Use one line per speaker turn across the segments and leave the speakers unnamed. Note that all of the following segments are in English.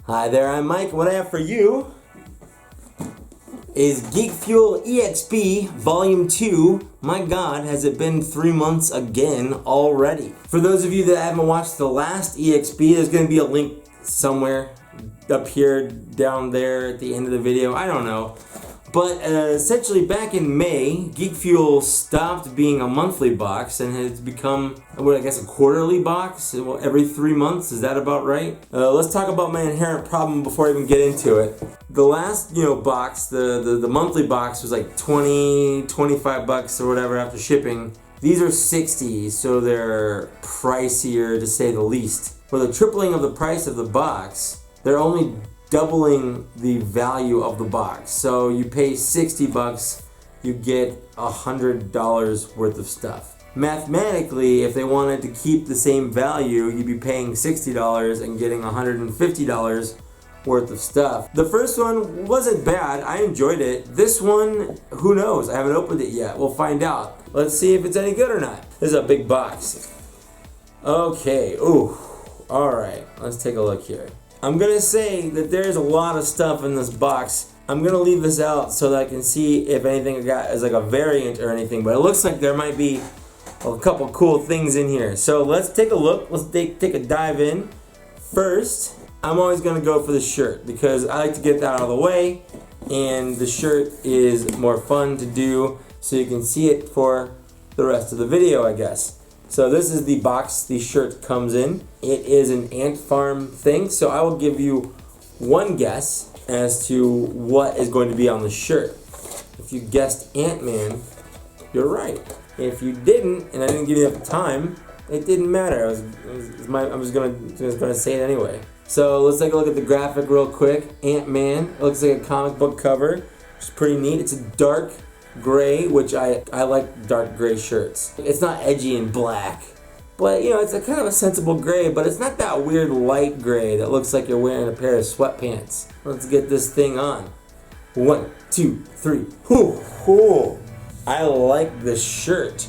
Hi there, I'm Mike. What I have for you is Geek Fuel EXP Volume 2. My God, has it been 3 months again already. For those of you that haven't watched the last EXP, there's going to be a link somewhere up here, down there at the end of the video. I don't know. But essentially back in May, Geek Fuel stopped being a monthly box and has become, what, I guess a quarterly box every 3 months. Is that about right? Let's talk about my inherent problem before I even get into it. The last, box, the monthly box was like 20, 25 bucks or whatever after shipping. These are 60, so they're pricier to say the least. For the tripling of the price of the box, they're only doubling the value of the box. So you pay 60 bucks, you get $100 worth of stuff. Mathematically, if they wanted to keep the same value, you'd be paying $60 and getting $150 worth of stuff. The first one wasn't bad, I enjoyed it. This one, who knows? I haven't opened it yet, we'll find out. Let's see if it's any good or not. This is a big box. Okay, ooh, all right, let's take a look here. I'm gonna say that there's a lot of stuff in this box. I'm gonna leave this out so that I can see if anything I got is like a variant or anything, but it looks like there might be a couple cool things in here. So let's take a look, let's take a dive in. First, I'm always gonna go for the shirt because I like to get that out of the way, and the shirt is more fun to do so you can see it for the rest of the video, I guess. So this is the box the shirt comes in. It is an ant farm thing, so I will give you one guess as to what is going to be on the shirt. If you guessed Ant-Man, you're right. If you didn't, and I didn't give you enough time, it didn't matter. I was gonna say it anyway. So let's take a look at the graphic real quick. Ant-Man, it looks like a comic book cover, which is pretty neat. It's a dark gray, which I like dark gray shirts. It's not edgy and black, but it's a kind of a sensible gray, but it's not that weird light gray that looks like you're wearing a pair of sweatpants. Let's get this thing on. 1, 2, 3. Whoo. I like this shirt.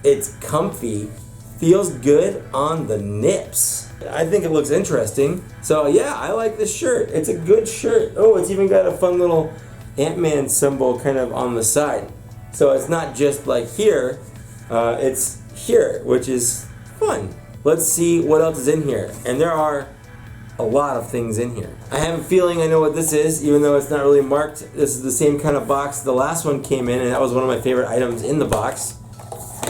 It's comfy, feels good on the nips. I think it looks interesting. So yeah, I like this shirt. It's a good shirt. Oh, it's even got a fun little Ant-Man symbol kind of on the side. So it's not just like here, it's here, which is fun. Let's see what else is in here. And there are a lot of things in here. I have a feeling I know what this is, even though it's not really marked. This is the same kind of box the last one came in, and that was one of my favorite items in the box.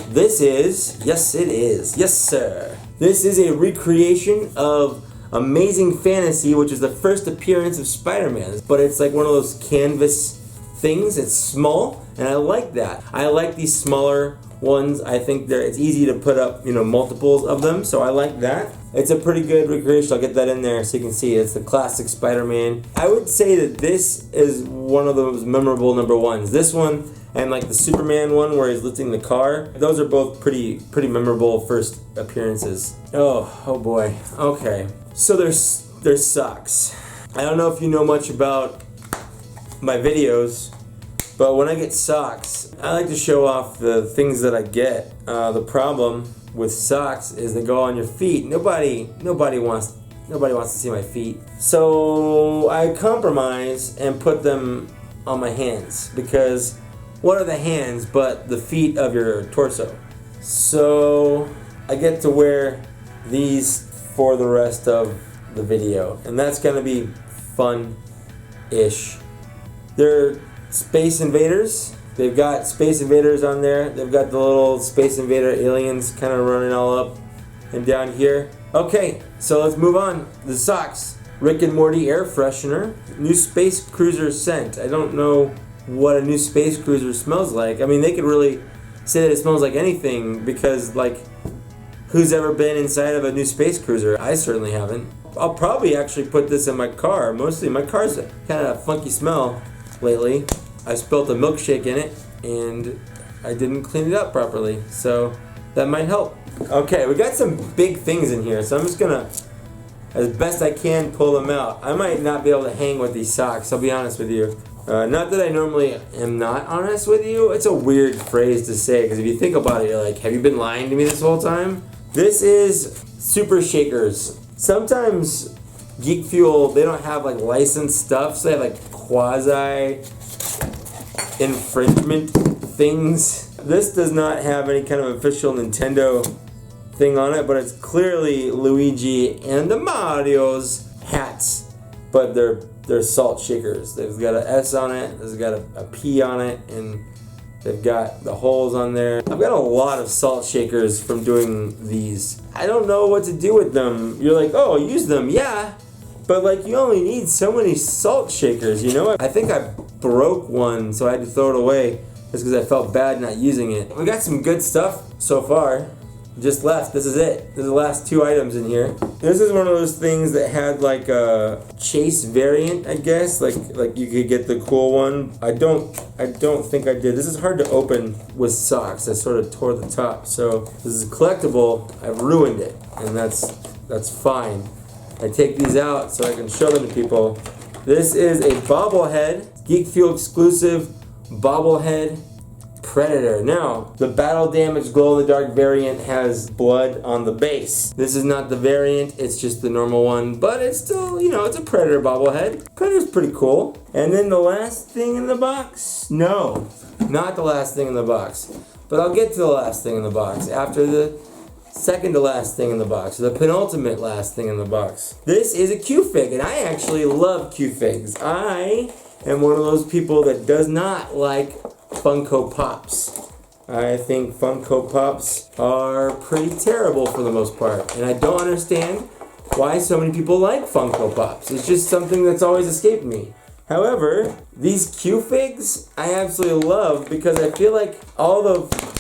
This is, yes it is, yes sir. This is a recreation of Amazing Fantasy, which is the first appearance of Spider-Man, but it's like one of those canvas things. It's small, and I like that. I like these smaller ones. I think it's easy to put up, multiples of them, so I like that. It's a pretty good recreation. I'll get that in there so you can see it's the classic Spider-Man. I would say that this is one of those memorable number ones. This one and like the Superman one where he's lifting the car. Those are both pretty memorable first appearances. Oh boy. Okay. So there's socks. I don't know if you know much about my videos, but when I get socks, I like to show off the things that I get. The problem with socks is they go on your feet. Nobody wants to see my feet. So I compromise and put them on my hands, because what are the hands but the feet of your torso? So I get to wear these for the rest of the video, and that's gonna be fun-ish. They're Space Invaders. They've got Space Invaders on there. They've got the little Space Invader aliens kind of running all up and down here. Okay, so let's move on. The socks. Rick and Morty air freshener. New Space Cruiser scent. I don't know what a new Space Cruiser smells like. I mean, they could really say that it smells like anything, because like, who's ever been inside of a new Space Cruiser? I certainly haven't. I'll probably actually put this in my car. Mostly my car's kind of a funky smell lately. I spilled a milkshake in it and I didn't clean it up properly, so that might help. Okay, we got some big things in here, so I'm just gonna, as best I can, pull them out. I might not be able to hang with these socks, I'll be honest with you. Not that I normally am not honest with you. It's a weird phrase to say, because if you think about it, you're like, have you been lying to me this whole time? This is Super Shakers. Sometimes Geek Fuel, they don't have like licensed stuff, so they have like quasi infringement things. This does not have any kind of official Nintendo thing on it, but it's clearly Luigi and the Mario's hats, but they're salt shakers. They've got an S on it, there's got a P on it, and they've got the holes on there. I've got a lot of salt shakers from doing these. I don't know what to do with them. You're like, oh, use them, yeah, but like you only need so many salt shakers, you know? I think I broke one, so I had to throw it away just because I felt bad not using it. We got some good stuff so far. Just left. This is it. This is the last 2 items in here. This is one of those things that had like a chase variant, I guess. Like you could get the cool one. I don't think I did. This is hard to open with socks. I sort of tore the top. So this is collectible. I've ruined it, and that's fine. I take these out so I can show them to people. This is a bobblehead, Geek Fuel exclusive bobblehead Predator. Now, the battle damage glow in the dark variant has blood on the base. This is not the variant, it's just the normal one, but it's still, you know, it's a Predator bobblehead. Predator's pretty cool. And then the last thing in the box? No, not the last thing in the box. But I'll get to the last thing in the box after the second to last thing in the box, the penultimate last thing in the box. This is a Q-Fig, and I actually love Q-Figs. I am one of those people that does not like Funko Pops. I think Funko Pops are pretty terrible for the most part, and I don't understand why so many people like Funko Pops. It's just something that's always escaped me. However, these Q-Figs I absolutely love because I feel like all the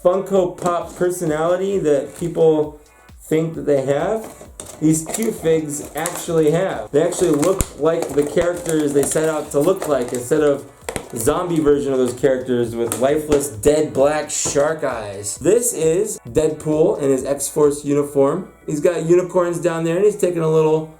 Funko Pop personality that people think that they have, these Q-Figs actually have. They actually look like the characters they set out to look like instead of zombie version of those characters with lifeless, dead black shark eyes. This is Deadpool in his X-Force uniform. He's got unicorns down there and he's taking a little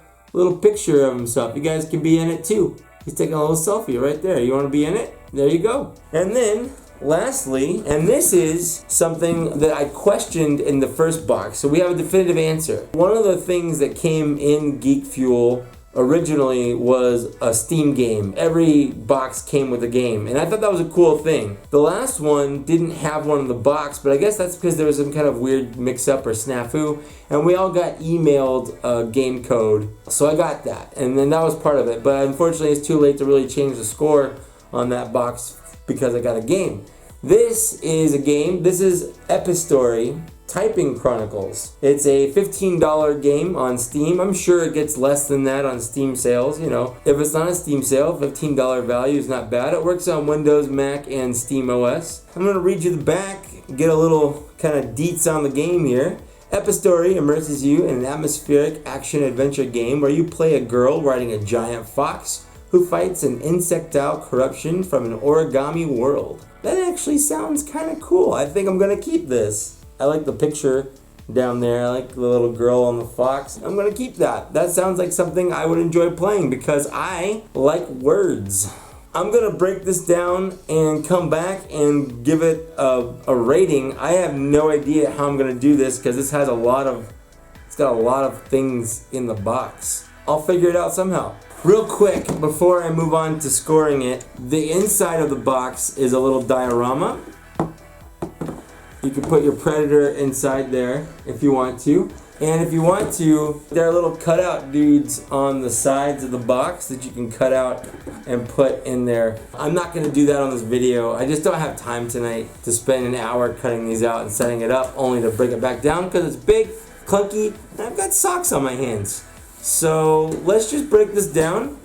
picture of himself. You guys can be in it too. He's taking a little selfie right there. You want to be in it? There you go. And then lastly, and this is something that I questioned in the first box, so we have a definitive answer. One of the things that came in Geek Fuel originally was a Steam game. Every box came with a game, and I thought that was a cool thing. The last one didn't have one in the box, but I guess that's because there was some kind of weird mix-up or snafu, and we all got emailed a game code, so I got that, and then that was part of it, but unfortunately it's too late to really change the score on that box because I got a game. This is a game. This is Epistory Typing Chronicles. It's a $15 game on Steam. I'm sure it gets less than that on Steam sales. You know, if it's not a Steam sale, $15 value is not bad. It works on Windows, Mac, and Steam OS. I'm going to read you the back, get a little kind of deets on the game here. Epistory immerses you in an atmospheric action-adventure game where you play a girl riding a giant fox who fights an insectile corruption from an origami world. That actually sounds kind of cool. I think I'm going to keep this. I like the picture down there. I like the little girl on the fox. I'm going to keep that. That sounds like something I would enjoy playing because I like words. I'm going to break this down and come back and give it a rating. I have no idea how I'm going to do this because this has it's got a lot of things in the box. I'll figure it out somehow. Real quick, before I move on to scoring it, the inside of the box is a little diorama. You can put your Predator inside there if you want to. And if you want to, there are little cutout dudes on the sides of the box that you can cut out and put in there. I'm not going to do that on this video. I just don't have time tonight to spend an hour cutting these out and setting it up only to break it back down because it's big, clunky, and I've got socks on my hands. So let's just break this down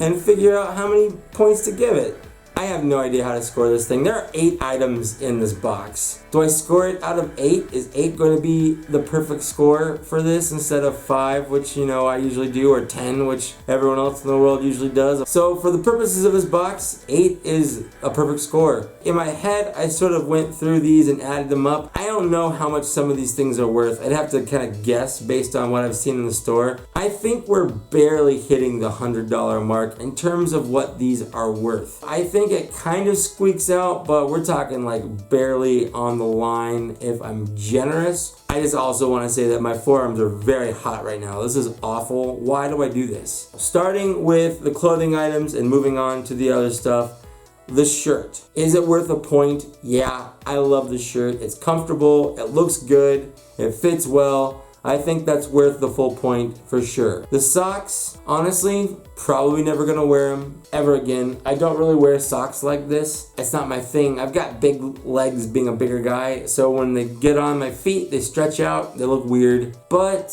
and figure out how many points to give it. I have no idea how to score this thing. There are 8 items in this box. Do I score it out of 8? Is 8 going to be the perfect score for this instead of 5, which, you know, I usually do, or 10, which everyone else in the world usually does? So for the purposes of this box, 8 is a perfect score. In my head, I sort of went through these and added them up. I don't know how much some of these things are worth. I'd have to kind of guess based on what I've seen in the store. I think we're barely hitting the $100 mark in terms of what these are worth. I think think it kind of squeaks out, but we're talking like barely on the line if I'm generous. I just also want to say that my forearms are very hot right now. This is awful. Why do I do this? Starting with the clothing items and moving on to the other stuff. The shirt. Is it worth a point? Yeah, I love the shirt. It's comfortable, it looks good, it fits well. I think that's worth the full point for sure. The socks, honestly, probably never gonna wear them ever again. I don't really wear socks like this. It's not my thing. I've got big legs being a bigger guy, so when they get on my feet, they stretch out, they look weird, but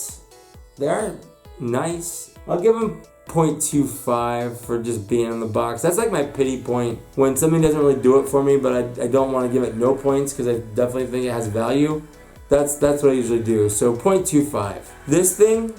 they are nice. I'll give them 0.25 for just being in the box. That's like my pity point when something doesn't really do it for me, but I don't want to give it no points because I definitely think it has value. That's what I usually do. So 0.25. This thing,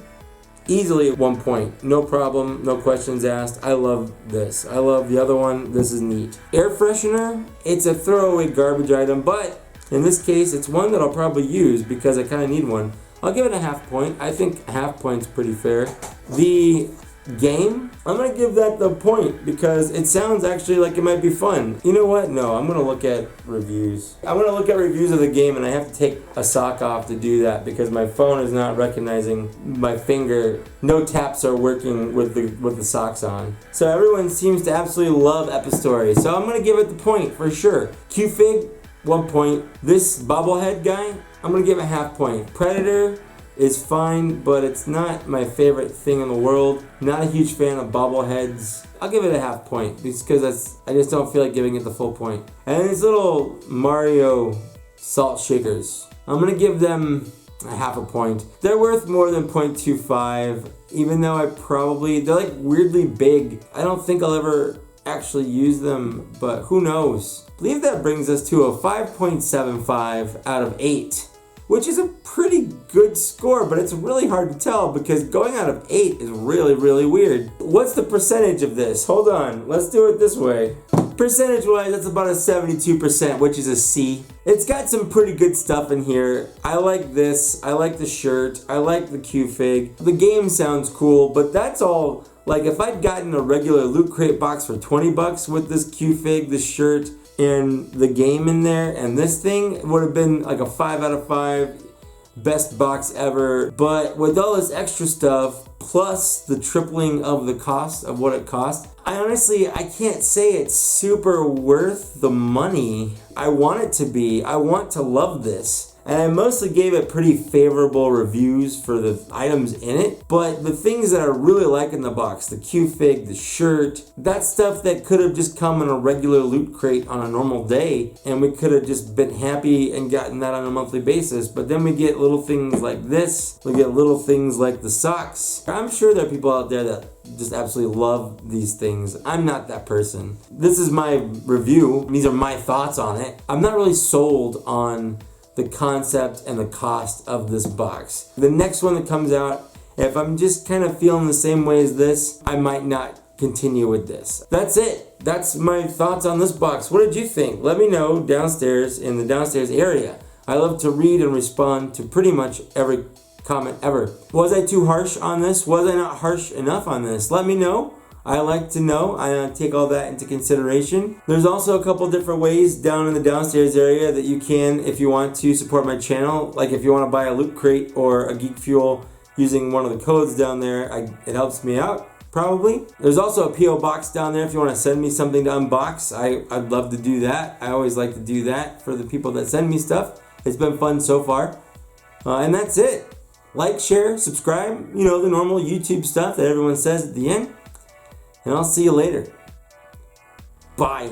easily at 1 point. No problem, no questions asked. I love this. I love the other one. This is neat. Air freshener, it's a throwaway garbage item, but in this case, it's one that I'll probably use because I kind of need one. I'll give it a half point. I think half point's pretty fair. The game, I'm gonna give that the point because it sounds actually like it might be fun. You know what? No, I'm gonna look at reviews. I'm gonna look at reviews of the game, and I have to take a sock off to do that because my phone is not recognizing my finger. No taps are working with the socks on. So everyone seems to absolutely love Epistory. So I'm gonna give it the point for sure. Q-Fig, 1 point. This bobblehead guy, I'm gonna give it half point. Predator is fine, but it's not my favorite thing in the world. Not a huge fan of bobbleheads. I'll give it a half point because I just don't feel like giving it the full point. And these little Mario salt shakers, I'm gonna give them a half a point. They're worth more than 0.25, even though they're like weirdly big. I don't think I'll ever actually use them, but who knows? I believe that brings us to a 5.75 out of 8. Which is a pretty good score, but it's really hard to tell because going out of 8 is really, really weird. What's the percentage of this? Hold on, let's do it this way. Percentage-wise, that's about a 72%, which is a C. It's got some pretty good stuff in here. I like this, I like the shirt, I like the Q-Fig. The game sounds cool, but that's all. Like if I'd gotten a regular Loot Crate box for 20 bucks with this Q-Fig, this shirt, and the game in there, and this thing, it would have been like a 5 out of 5, best box ever. But with all this extra stuff, plus the tripling of the cost of what it cost, I can't say it's super worth the money. I want it to be. I want to love this. And I mostly gave it pretty favorable reviews for the items in it. But the things that I really like in the box, the Q-Fig, the shirt, that's stuff that could have just come in a regular Loot Crate on a normal day. And we could have just been happy and gotten that on a monthly basis. But then we get little things like this. We get little things like the socks. I'm sure there are people out there that just absolutely love these things. I'm not that person. This is my review. These are my thoughts on it. I'm not really sold on the concept and the cost of this box. The next one that comes out, if I'm just kind of feeling the same way as this, I might not continue with this. That's it. That's my thoughts on this box. What did you think? Let me know downstairs in the downstairs area. I love to read and respond to pretty much every comment ever. Was I too harsh on this? Was I not harsh enough on this? Let me know. I like to know. I take all that into consideration. There's also a couple different ways down in the downstairs area that you can, if you want to support my channel. Like if you want to buy a Loot Crate or a Geek Fuel using one of the codes down there, it helps me out, probably. There's also a P.O. box down there if you want to send me something to unbox. I'd love to do that. I always like to do that for the people that send me stuff. It's been fun so far. And that's it. Like, share, subscribe, the normal YouTube stuff that everyone says at the end. And I'll see you later. Bye.